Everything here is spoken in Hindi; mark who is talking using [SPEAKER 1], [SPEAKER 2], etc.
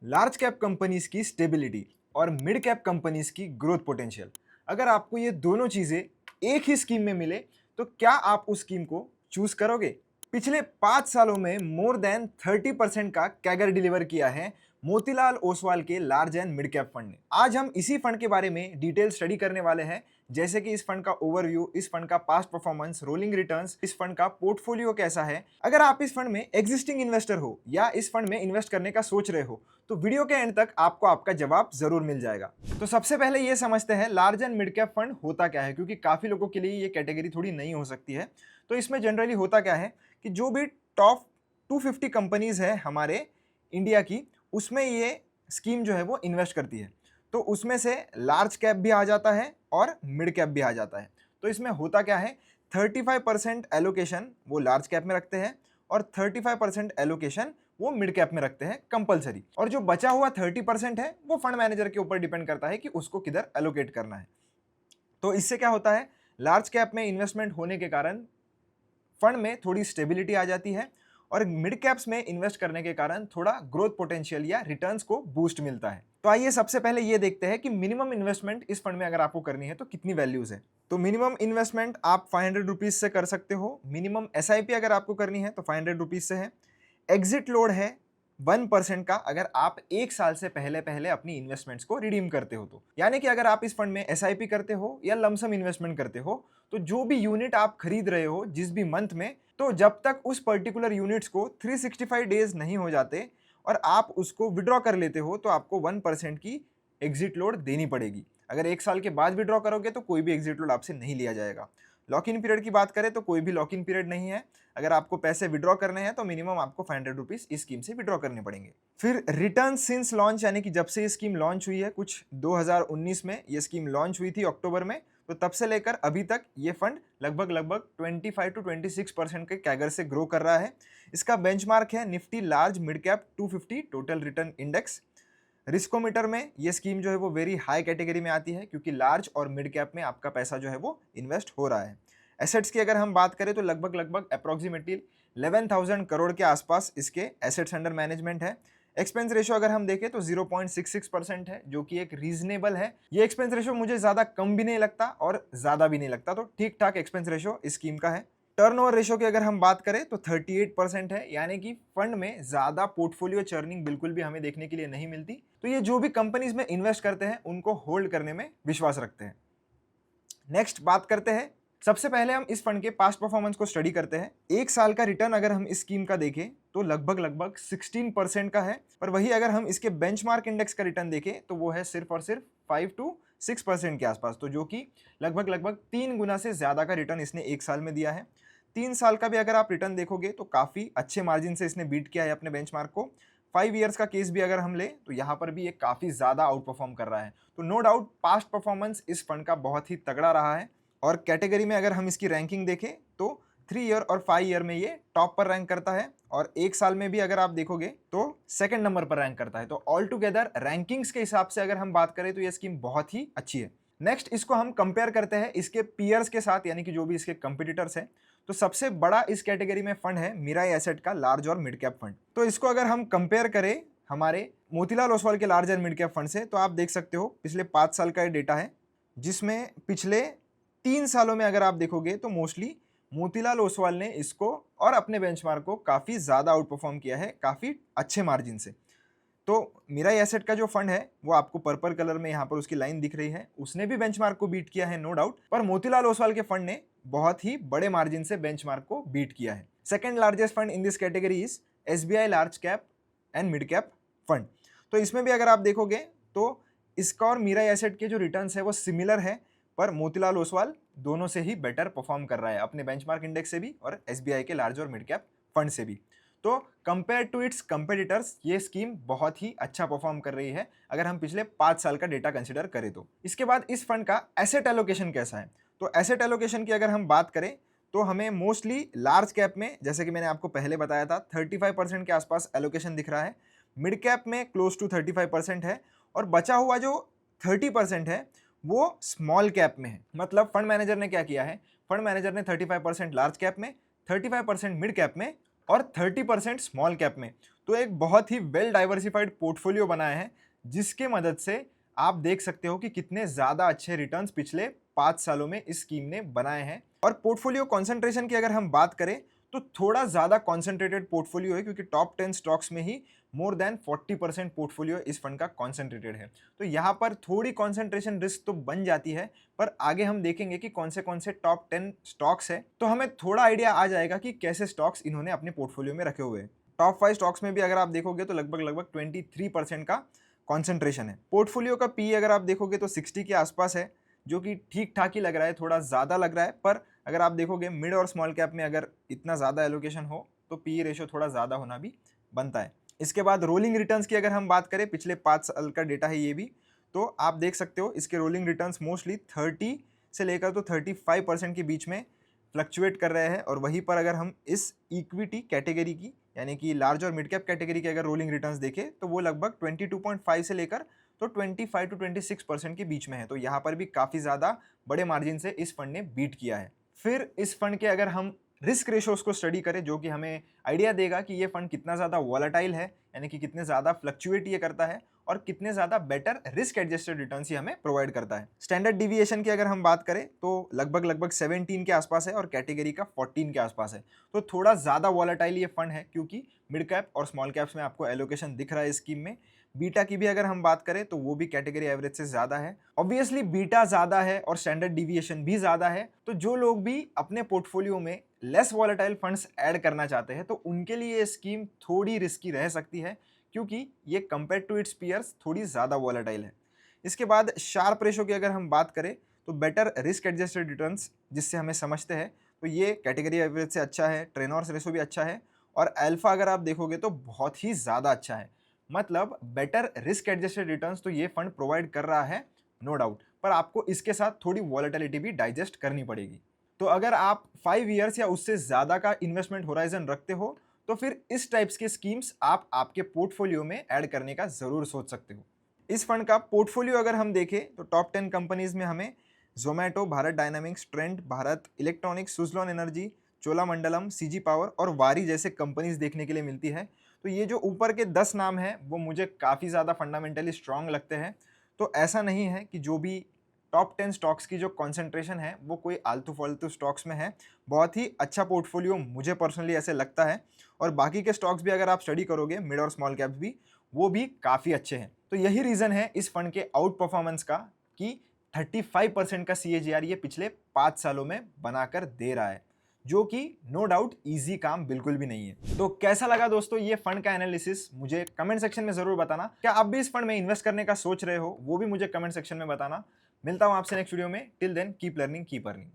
[SPEAKER 1] लार्ज कैप कंपनीज की स्टेबिलिटी और मिड कैप कंपनीज की ग्रोथ पोटेंशियल। अगर आपको ये दोनों चीजें एक ही स्कीम में मिले तो क्या आप उस स्कीम को चूज करोगे? पिछले 5 सालों में मोर देन 30% का कैगर डिलीवर किया है मोतीलाल ओसवाल के large and mid cap fund ने। आज हम इसी फंड के बारे में डिटेल स्टडी करने वाले हैं, जैसे कि इस फंड का ओवरव्यू, इस फंड का पास्ट परफॉर्मेंस, रोलिंग रिटर्न्स, इस फंड का पोर्टफोलियो कैसा है। अगर आप इस फंड में एग्जिस्टिंग इन्वेस्टर हो या इस फंड में इन्वेस्ट करने का सोच रहे हो तो वीडियो के एंड तक आपको आपका जवाब जरूर मिल जाएगा। तो सबसे पहले ये समझते हैं large and mid cap fund होता क्या है, क्योंकि काफी लोगों के लिए ये कैटेगरी थोड़ी नई हो सकती है। तो इसमें जनरली होता क्या है कि जो भी टॉप 250 कंपनीज है हमारे इंडिया की, उसमें ये स्कीम जो है वो इन्वेस्ट करती है। तो उसमें से लार्ज कैप भी आ जाता है और मिड कैप भी आ जाता है। तो इसमें होता क्या है, 35% एलोकेशन वो लार्ज कैप में रखते हैं और 35% एलोकेशन वो मिड कैप में रखते हैं कंपलसरी। और जो बचा हुआ 30% है वो फंड मैनेजर के ऊपर डिपेंड करता है कि उसको किधर एलोकेट करना है। तो इससे क्या होता है, लार्ज कैप में इन्वेस्टमेंट होने के कारण फंड में थोड़ी स्टेबिलिटी आ जाती है और मिड कैप्स में इन्वेस्ट करने के कारण थोड़ा ग्रोथ पोटेंशियल या रिटर्न्स को बूस्ट मिलता है। तो आइए सबसे पहले ये देखते हैं कि मिनिमम इन्वेस्टमेंट इस फंड में अगर आपको करनी है तो कितनी वैल्यूज है। तो मिनिमम इन्वेस्टमेंट आप 500 रुपीज से कर सकते हो। मिनिमम एसआईपी अगर आपको करनी है तो 500 रुपीज से है। एग्जिट लोड है 1% का अगर आप एक साल से पहले पहले अपनी इन्वेस्टमेंट्स को रिडीम करते हो। तो यानी कि अगर आप इस फंड में एसआईपी करते हो या लमसम इन्वेस्टमेंट करते हो तो जो भी यूनिट आप खरीद रहे हो जिस भी मंथ में, तो जब तक उस पर्टिकुलर यूनिट्स को 365 डेज नहीं हो जाते और आप उसको विड्रॉ कर लेते हो तो आपको 1% की एग्जिट लोड देनी पड़ेगी। अगर एक साल के बाद विड्रॉ करोगे तो कोई भी एग्जिट लोड आपसे नहीं लिया जाएगा। लॉक इन पीरियड की बात करें तो कोई भी लॉक इन पीरियड नहीं है। अगर आपको पैसे विड्रॉ करने हैं तो मिनिमम आपको 500 रुपीज इस स्कीम से विड्रॉ करने पड़ेंगे। फिर रिटर्न सिंस लॉन्च, यानी कि जब से ये स्कीम लॉन्च हुई है, कुछ 2019 में ये स्कीम लॉन्च हुई थी अक्टूबर में, तो तब से लेकर अभी तक ये फंड लगभग 25 to 26% के कैगर से ग्रो कर रहा है। इसका बेंचमार्क है Nifty large mid cap 250 total return index. Riskometer में ये स्कीम जो है वो वेरी हाई कैटेगरी में आती है, क्योंकि लार्ज और मिड कैप में आपका पैसा जो है वो इन्वेस्ट हो रहा है। एसेट्स की अगर हम बात करें तो लगभग अप्रोक्सीमेटली 11,000 करोड़ के आसपास इसके एसेट्स अंडर मैनेजमेंट है। एक्सपेंस रेशो अगर हम देखें तो 0.66% है, जो कि एक रीजनेबल है। ये एक्सपेंस रेशो मुझे ज्यादा कम भी नहीं लगता और ज्यादा भी नहीं लगता, तो ठीक ठाक एक्सपेंस रेशो इस स्कीम का है। टर्नओवर रेशो की अगर हम बात करें तो 38% है, यानी कि फंड में ज्यादा पोर्टफोलियो चर्निंग बिल्कुल भी हमें देखने के लिए नहीं मिलती। तो ये जो भी कंपनीज में इन्वेस्ट करते हैं उनको होल्ड करने में विश्वास रखते हैं। नेक्स्ट बात करते हैं, सबसे पहले हम इस फंड के पास्ट परफॉर्मेंस को स्टडी करते हैं। एक साल का रिटर्न अगर हम इस स्कीम का देखें तो लगभग 16% का है, पर वही अगर हम इसके बेंचमार्क इंडेक्स का रिटर्न देखें तो वो है सिर्फ और सिर्फ 5 to 6% के आसपास, तो जो कि लगभग 3 गुना से ज्यादा का रिटर्न इसने एक साल में दिया है। 3 साल का भी अगर आप रिटर्न देखोगे तो काफी अच्छे मार्जिन से इसने बीट किया है अपने बेंचमार्क को। 5 ईयर्स का केस भी अगर हम ले तो यहाँ पर भी ये काफी ज्यादा आउट परफॉर्म कर रहा है। तो नो डाउट पास्ट परफॉर्मेंस इस फंड का बहुत ही तगड़ा रहा है। और कैटेगरी में अगर हम इसकी रैंकिंग देखें तो 3 ईयर और 5 ईयर में ये टॉप पर रैंक करता है और एक साल में भी अगर आप देखोगे तो सेकंड नंबर पर रैंक करता है। तो ऑल टुगेदर रैंकिंग्स के हिसाब से अगर हम बात करें तो ये स्कीम बहुत ही अच्छी है। नेक्स्ट इसको हम कंपेयर करते हैं इसके पीयर्स के साथ, यानी कि जो भी इसके कंपिटिटर्स हैं। तो सबसे बड़ा इस कैटेगरी में फंड है मिराई एसेट का लार्ज और मिड कैप फंड। तो इसको अगर हम कंपेयर करें हमारे मोतीलाल ओसवाल के large and mid cap fund से, तो आप देख सकते हो पिछले 5 साल का ये डेटा है, जिसमें पिछले 3 सालों में अगर आप देखोगे तो मोस्टली मोतीलाल ओसवाल ने इसको और अपने बेंचमार्क को काफी ज्यादा आउट परफॉर्म किया है, काफी अच्छे मार्जिन से। तो मिराई एसेट का जो फंड है वो आपको पर्पल कलर में यहाँ पर उसकी लाइन दिख रही है, उसने भी बेंचमार्क को बीट किया है नो डाउट, पर मोतीलाल ओसवाल के फंड ने बहुत ही बड़े मार्जिन से बेंचमार्क को बीट किया है। Second largest fund in this category is SBI large cap and mid cap fund. तो इसमें भी अगर आप देखोगे तो इसका और मिराई एसेट के जो रिटर्न्स है वो सिमिलर है, पर मोतीलाल ओसवाल दोनों से ही बेटर परफॉर्म कर रहा है, अपने बेंचमार्क इंडेक्स से भी और एसबीआई के लार्ज और मिड कैप फंड से भी। तो कंपेयर टू इट्स कंपेटिटर्स ये स्कीम बहुत ही अच्छा परफॉर्म कर रही है अगर हम पिछले 5 साल का डेटा कंसिडर करें तो। इसके बाद इस फंड का एसेट एलोकेशन कैसा है, तो एसेट एलोकेशन की अगर हम बात करें तो हमें मोस्टली लार्ज कैप में, जैसे कि मैंने आपको पहले बताया था, 35% के आसपास एलोकेशन दिख रहा है। मिड कैप में क्लोज टू 35% है और बचा हुआ जो 30% है वो स्मॉल कैप में है। मतलब फंड मैनेजर ने क्या किया है, फंड मैनेजर ने 35% लार्ज कैप में, 35% मिड कैप में और 30% स्मॉल कैप में। तो एक बहुत ही वेल डाइवर्सिफाइड पोर्टफोलियो बनाया है, जिसके मदद से आप देख सकते हो कि कितने ज़्यादा अच्छे रिटर्न्स पिछले 5 सालों में इस स्कीम ने बनाए हैं। और पोर्टफोलियो कॉन्सेंट्रेशन की अगर हम बात करें तो थोड़ा ज़्यादा कॉन्सेंट्रेटेड पोर्टफोलियो है, क्योंकि टॉप 10 स्टॉक्स में ही मोर देन 40% पोर्टफोलियो इस फंड का कॉन्सेंट्रेटेड है। तो यहाँ पर थोड़ी कॉन्सेंट्रेशन रिस्क तो बन जाती है, पर आगे हम देखेंगे कि कौन से टॉप 10 स्टॉक्स है, तो हमें थोड़ा आइडिया आ जाएगा कि कैसे स्टॉक्स इन्होंने अपने पोर्टफोलियो में रखे हुए हैं। टॉप 5 स्टॉक्स में भी अगर आप देखोगे तो लगभग 23% का कॉन्सेंट्रेशन है। पोर्टफोलियो का पी अगर आप देखोगे तो 60 के आसपास है, जो कि ठीक ठाक ही लग रहा है, थोड़ा ज़्यादा लग रहा है, पर अगर आप देखोगे मिड और स्मॉल कैप में अगर इतना ज़्यादा एलोकेशन हो तो पी रेशियो थोड़ा ज़्यादा होना भी बनता है। इसके बाद रोलिंग रिटर्न्स की अगर हम बात करें, पिछले 5 साल का डेटा है ये भी, तो आप देख सकते हो इसके रोलिंग रिटर्न्स मोस्टली 30 से लेकर तो 35% के बीच में फ्लक्चुएट कर रहे हैं। और वहीं पर अगर हम इस इक्विटी कैटेगरी की यानी कि लार्ज और मिड कैप कैटेगरी के अगर रोलिंग रिटर्न्स देखें तो वो लगभग 22.5 से लेकर तो 25 टू 26% के बीच में है। तो यहाँ पर भी काफ़ी ज़्यादा बड़े मार्जिन से इस फंड ने बीट किया है। फिर इस फंड के अगर हम रिस्क रेशोज को स्टडी करें, जो कि हमें आइडिया देगा कि ये फंड कितना ज़्यादा वॉलेटाइल है, यानी कि कितने ज़्यादा फ्लक्चुएट ये करता है और कितने ज़्यादा बेटर रिस्क एडजस्टेड रिटर्न्स ही हमें प्रोवाइड करता है। स्टैंडर्ड डिविएशन की अगर हम बात करें तो लगभग 17 के आसपास है और कैटेगरी का 14 के आसपास है। तो थोड़ा ज़्यादा वॉलेटाइल ये फंड है, क्योंकि मिड कैप और स्मॉल कैप्स में आपको एलोकेशन दिख रहा है इस स्कीम में। बीटा की भी अगर हम बात करें तो वो भी कैटेगरी एवरेज से ज़्यादा है। ऑब्वियसली बीटा ज़्यादा है और स्टैंडर्ड डिविएशन भी ज़्यादा है, तो जो लोग भी अपने पोर्टफोलियो में लेस वॉलेटाइल फंड्स ऐड करना चाहते हैं तो उनके लिए ये स्कीम थोड़ी रिस्की रह सकती है, क्योंकि ये कंपेयर टू इट्स पीयर्स थोड़ी ज़्यादा वॉलेटाइल है। इसके बाद शार्प रेशो की अगर हम बात करें तो बेटर रिस्क एडजस्टेड रिटर्न्स जिससे हमें समझते हैं, तो ये कैटेगरी एवरेज से अच्छा है। ट्रेनॉर्स रेशो भी अच्छा है और अल्फा अगर आप देखोगे तो बहुत ही ज़्यादा अच्छा है। मतलब बेटर रिस्क एडजस्टेड रिटर्न्स तो ये फंड प्रोवाइड कर रहा है, नो डाउट, पर आपको इसके साथ थोड़ी वॉलेटिलिटी भी डाइजेस्ट करनी पड़ेगी। तो अगर आप 5 ईयर्स या उससे ज़्यादा का इन्वेस्टमेंट होराइजन रखते हो तो फिर इस टाइप्स के स्कीम्स आप आपके पोर्टफोलियो में ऐड करने का ज़रूर सोच सकते हो। इस फंड का पोर्टफोलियो अगर हम देखें तो टॉप 10 कंपनीज में हमें Zomato, Bharat dynamics, trend, Bharat electronics, Suzlon energy, Cholamandalam, CG power और वारी जैसे कंपनीज देखने के लिए मिलती है। तो ये जो ऊपर के 10 नाम हैं वो मुझे काफ़ी ज़्यादा फंडामेंटली स्ट्रांग लगते हैं। तो ऐसा नहीं है कि जो भी टॉप 10 स्टॉक्स की जो कॉन्सेंट्रेशन है वो कोई आलतू फालतू स्टॉक्स में है। बहुत ही अच्छा पोर्टफोलियो मुझे पर्सनली ऐसे लगता है। और बाकी के स्टॉक्स भी अगर आप स्टडी करोगे, मिड और स्मॉल कैप्स भी, वो भी काफ़ी अच्छे हैं। तो यही रीज़न है इस फंड के आउट परफॉर्मेंस का कि 35% का CAGR ये पिछले 5 सालों में बनाकर दे रहा है, जो कि नो डाउट इजी काम बिल्कुल भी नहीं है। तो कैसा लगा दोस्तों ये फंड का एनालिसिस, मुझे कमेंट सेक्शन में जरूर बताना। क्या आप भी इस फंड में इन्वेस्ट करने का सोच रहे हो, वो भी मुझे कमेंट सेक्शन में बताना। मिलता हूं आपसे नेक्स्ट वीडियो में। Till then keep learning, keep earning.